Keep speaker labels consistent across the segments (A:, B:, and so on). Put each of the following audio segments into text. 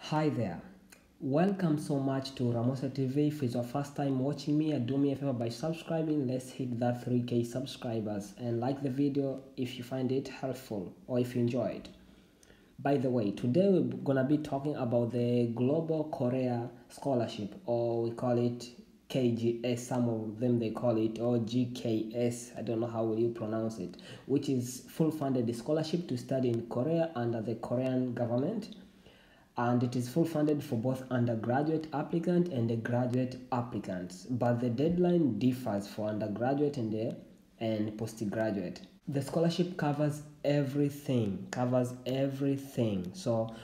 A: Hi there. Welcome so much to Ramosa TV. If it's your first time watching me, do me a favor by subscribing. Let's hit that 3K subscribers and like the video if you find it helpful or if you enjoy it. By the way, today we're gonna be talking about the Global Korea Scholarship, or we call it KGS, some of them they call it, or GKS, I don't know how will you pronounce it, which is full funded scholarship to study in Korea under the Korean government, and it is full funded for both undergraduate applicant and the graduate applicants, but the deadline differs for undergraduate and postgraduate. The scholarship covers everything. So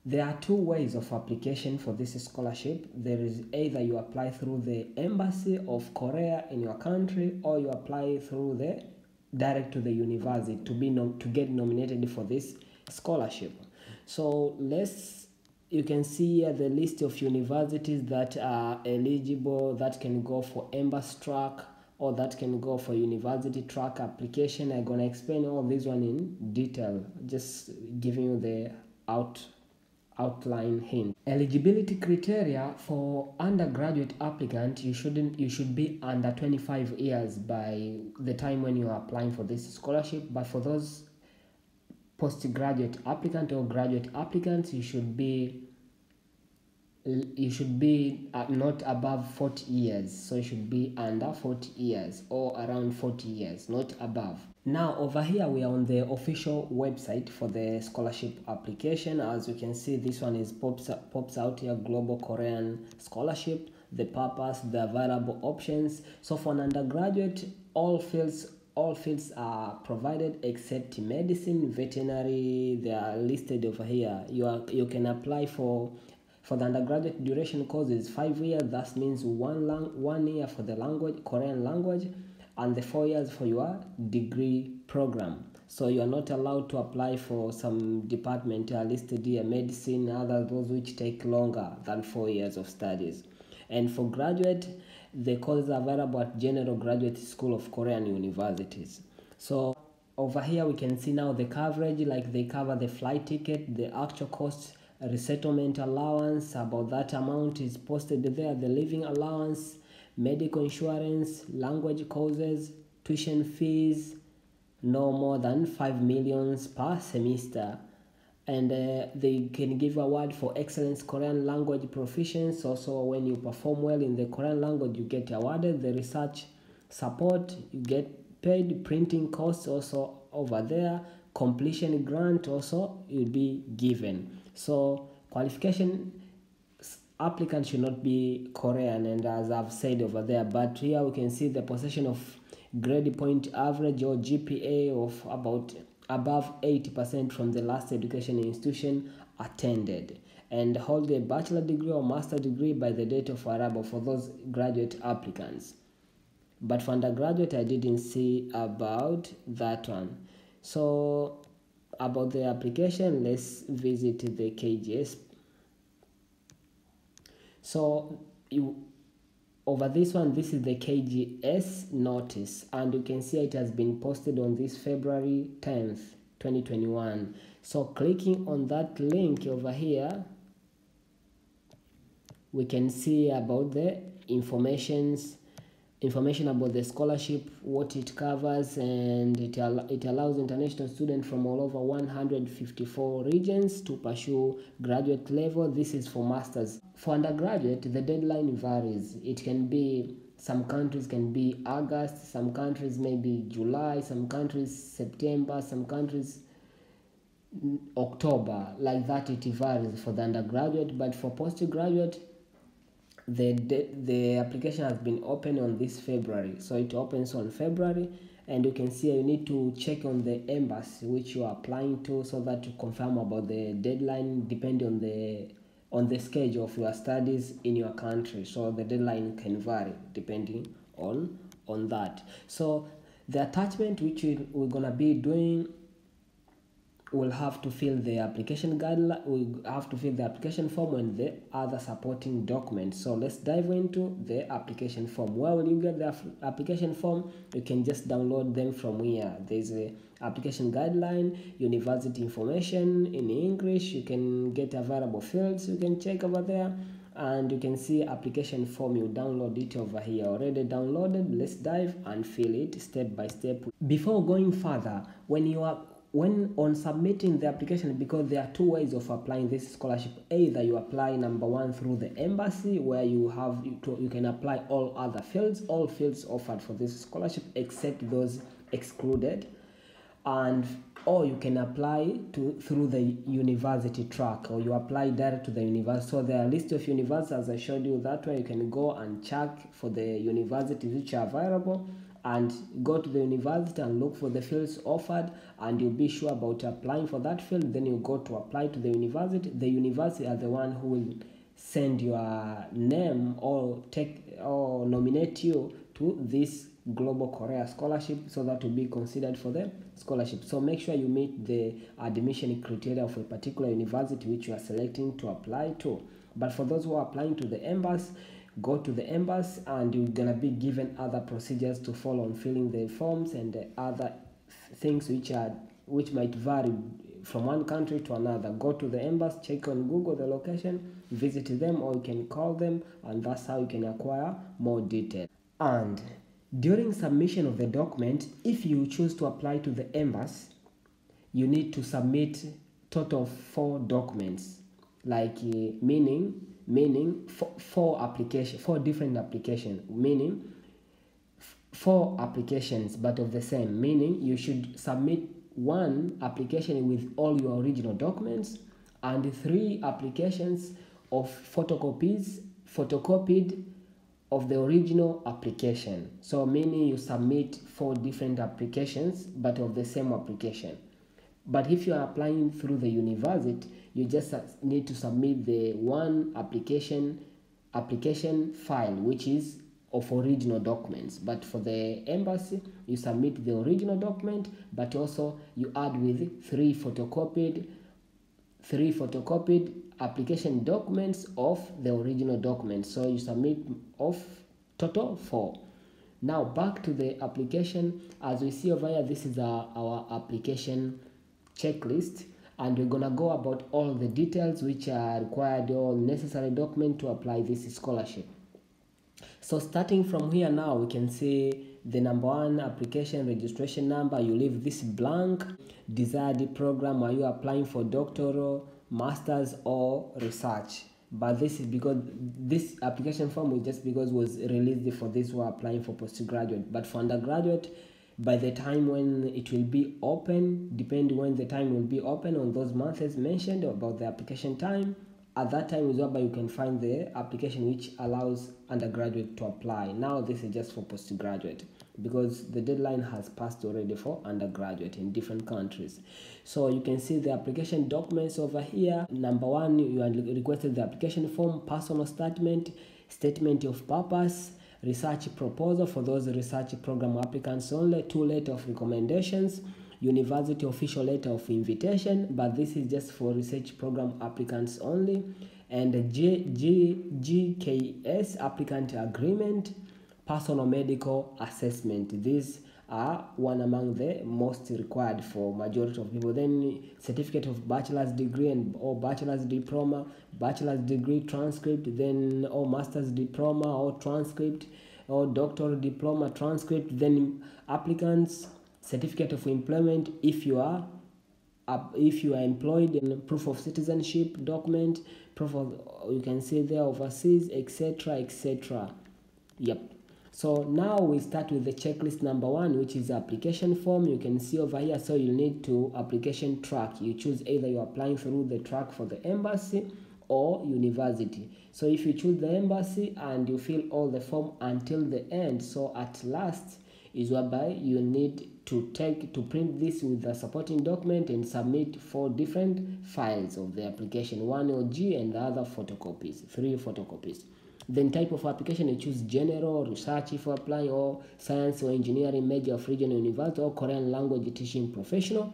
A: there are two ways of application for this scholarship. There is either you apply through the embassy of Korea in your country, or you apply through the direct to the university to get nominated for this scholarship. So you can see here the list of universities that are eligible, that can go for embassy track, or that can go for university track application. I'm gonna explain all this one in detail, just giving you the outline hint. Eligibility criteria for undergraduate applicant: you should be under 25 years by the time when you are applying for this scholarship. But for those postgraduate applicant or graduate applicants, you should be not above 40 years. So you should be under 40 years or around 40 years, not above. Now over here we are on the official website for the scholarship application. As you can see, this one is pops out here: Global Korean Scholarship, the purpose, the available options. So for an undergraduate, all fields are provided except medicine, veterinary. They are listed over here. You can apply for the undergraduate duration course is 5 years. That means 1 year for the Korean language, and the 4 years for your degree program. So you are not allowed to apply for some department listed here, medicine, those which take longer than 4 years of studies. And for graduate, the courses are available at General Graduate School of Korean universities. So over here we can see now the coverage, like they cover the flight ticket, the actual cost, resettlement allowance, about that amount is posted there, the living allowance, medical insurance, language courses, tuition fees, no more than 5 million per semester. And they can give award for excellence Korean language proficiency. Also, when you perform well in the Korean language, you get awarded. The research support, you get paid. Printing costs also over there. Completion grant also you'll be given. So qualification, applicant should not be Korean, and as I've said over there, but here we can see the possession of grade point average or GPA of about above 80% from the last education institution attended, and hold a bachelor degree or master degree by the date of arrival for those graduate applicants. But for undergraduate, I didn't see about that one. So about the application, let's visit the KGSP. So over this one, this is the KGS notice, and you can see it has been posted on this February 10th, 2021. So clicking on that link over here, we can see about the information about the scholarship, what it covers, and it allows international students from all over 154 regions to pursue graduate level. This is for masters. For undergraduate, the deadline varies. It can be, some countries can be August, some countries maybe July, some countries September, some countries October, like that. It varies for the undergraduate. But for postgraduate, the application has been open on this February, so it opens on February, and you can see you need to check on the embassy which you are applying to, so that you confirm about the deadline depending on the schedule of your studies in your country. So the deadline can vary depending on that. So the attachment which we're gonna be doing we'll have to fill the application guideline, we have to fill the application form and the other supporting documents. So let's dive into the application form. Where will you get the application form? You can just download them from here. There's a application guideline, university information in English. You can get available fields, you can check over there, and you can see application form. You download it over here. Already downloaded. Let's dive and fill it step by step. Before going further, when on submitting the application, because there are two ways of applying this scholarship. Either you apply, number one, through the embassy, where you can apply all other fields, all fields offered for this scholarship except those excluded, or you can apply through the university track, or you apply direct to the university. So there are a list of universities, as I showed you that way. You can go and check for the universities which are available, and go to the university and look for the fields offered, and you'll be sure about applying for that field. Then you go to apply to the university. The university are the one who will send your name or nominate you to this Global Korea Scholarship, so that will be considered for the scholarship. So make sure you meet the admission criteria of a particular university which you are selecting to apply to. But for those who are applying to the embassy, go to the embassy, and you're gonna be given other procedures to follow on filling the forms and the other things which might vary from one country to another. Go to the embassy, check on Google the location, visit them, or you can call them, and that's how you can acquire more detail. And during submission of the document, if you choose to apply to the embassy, you need to submit total of 4 documents, like meaning four different applications, meaning 4 applications but of the same, meaning you should submit 1 application with all your original documents, and 3 applications of photocopied of the original application. So meaning you submit 4 different applications but of the same application. But if you are applying through the university, you just need to submit the 1 application file, which is of original documents. But for the embassy, you submit the original document, but also you add with 3 photocopied application documents of the original document. So you submit of total 4. Now back to the application. As we see over here, this is our application checklist, and we're gonna go about all the details which are required, all necessary document to apply this scholarship. So starting from here, now we can see the number 1 application registration number. You leave this blank. Desired program, are you applying for doctoral, masters, or research? But this is because this application form was released for this who are applying for postgraduate. But for undergraduate, by the time when it will be open, depending when the time will be open on those months mentioned about the application time, at that time is whereby you can find the application which allows undergraduate to apply. Now this is just for postgraduate, because the deadline has passed already for undergraduate in different countries. So you can see the application documents over here. Number 1, you are requested the application form, personal statement, statement of purpose, research proposal for those research program applicants only, 2 letter of recommendations, university official letter of invitation, but this is just for research program applicants only, and GKS applicant agreement, personal medical assessment. These are one among the most required for majority of people. Then certificate of bachelor's degree or bachelor's diploma, bachelor's degree transcript, then or master's diploma or transcript, or doctoral diploma transcript. Then applicants certificate of employment if you are employed, in proof of citizenship document, proof of, you can see there, overseas, etc. etc. Yep. So now we start with the checklist number 1, which is the application form. You can see over here. So you need to application track. You choose either you're applying through the track for the embassy or university. So if you choose the embassy and you fill all the form until the end, so at last is whereby you need to print this with the supporting document and submit 4 different files of the application, 1 OG and the other photocopies, 3 photocopies. Then type of application, you choose general, research if you're applying, or science or engineering major of regional university, or Korean language teaching professional.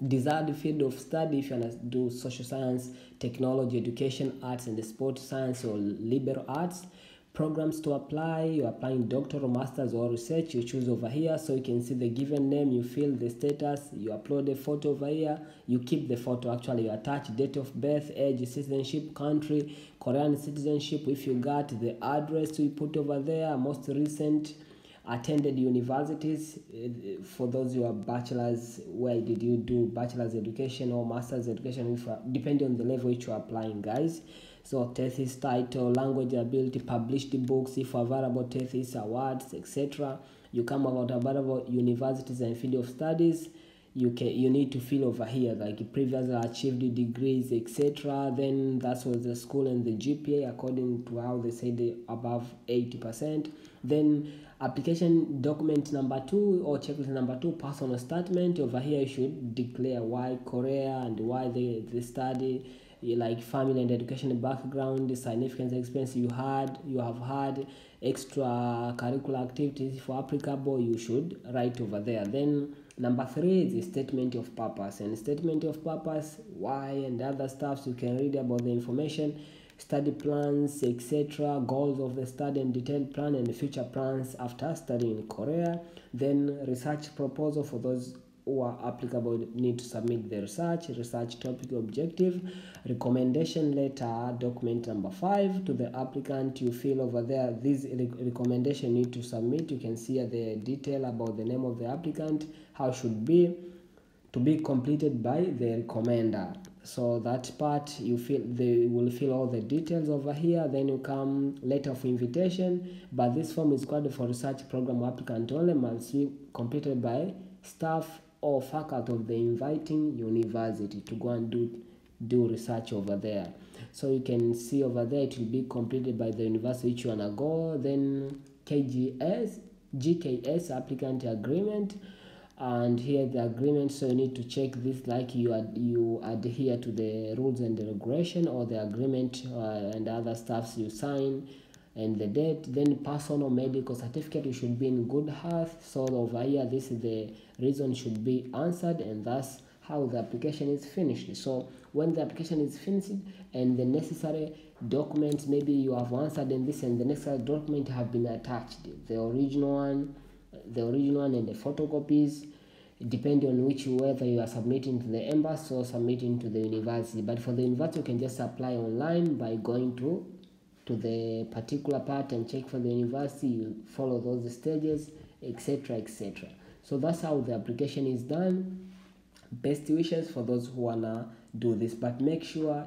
A: Desired field of study, if you want to do social science, technology, education, arts and sport science, or liberal arts. Programs to apply, you're applying doctoral, masters or research, you choose over here. So you can see the given name, you fill the status, you upload a photo over here, you keep the photo, actually you attach date of birth, age, citizenship, country, Korean citizenship, if you got the address, you put over there, most recent attended universities. For those who are bachelors, where did you do bachelor's education or master's education, if depending on the level which you are applying, guys. So thesis title, language ability, published books, if available thesis, awards, etc. You come about available universities and field of studies. You need to fill over here like previously achieved degrees, etc. Then that was the school and the GPA according to how they said above 80%. Then application document number 2 or checklist number 2, personal statement. Over here you should declare why Korea and why they study, like family and education background, significant experience you have had, extra curricular activities if applicable, you should write over there. Then number 3 is the statement of purpose, and statement of purpose, why and other stuffs, you can read about the information, study plans, etc., goals of the study and detailed plan and future plans after studying in Korea. Then research proposal, for those who are applicable need to submit the research topic objective, recommendation letter, document number 5 to the applicant. You fill over there this recommendation need to submit. You can see the detail about the name of the applicant, how should be to be completed by the recommender. So that part you fill, they will fill all the details over here. Then you come letter of invitation, but this form is required for research program applicant only, must be completed by staff or faculty of the inviting university to go and do research over there. So you can see over there it will be completed by the university which you wanna go. Then KGS, GKS applicant agreement, and here the agreement. So you need to check this like you adhere to the rules and the regulation or the agreement and other stuffs you sign, and the date. Then personal medical certificate, you should be in good health. So over here this is the reason should be answered, and that's how the application is finished. So when the application is finished and the necessary documents, maybe you have answered in this and the necessary document have been attached, the original one and the photocopies, depending on which, whether you are submitting to the embassy or submitting to the university. But for the university you can just apply online by going to the particular part and check for the university, you follow those stages, etc, etc. So that's how the application is done. Best wishes for those who wanna do this, but make sure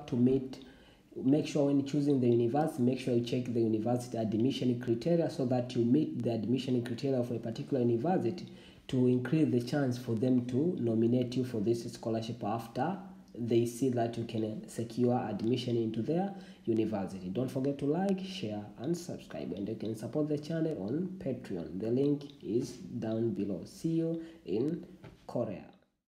A: when choosing the university, make sure you check the university admission criteria so that you meet the admission criteria for a particular university to increase the chance for them to nominate you for this scholarship after they see that you can secure admission into their university. Don't forget to like, share and subscribe, and you can support the channel on Patreon. The link is down below. See you in Korea.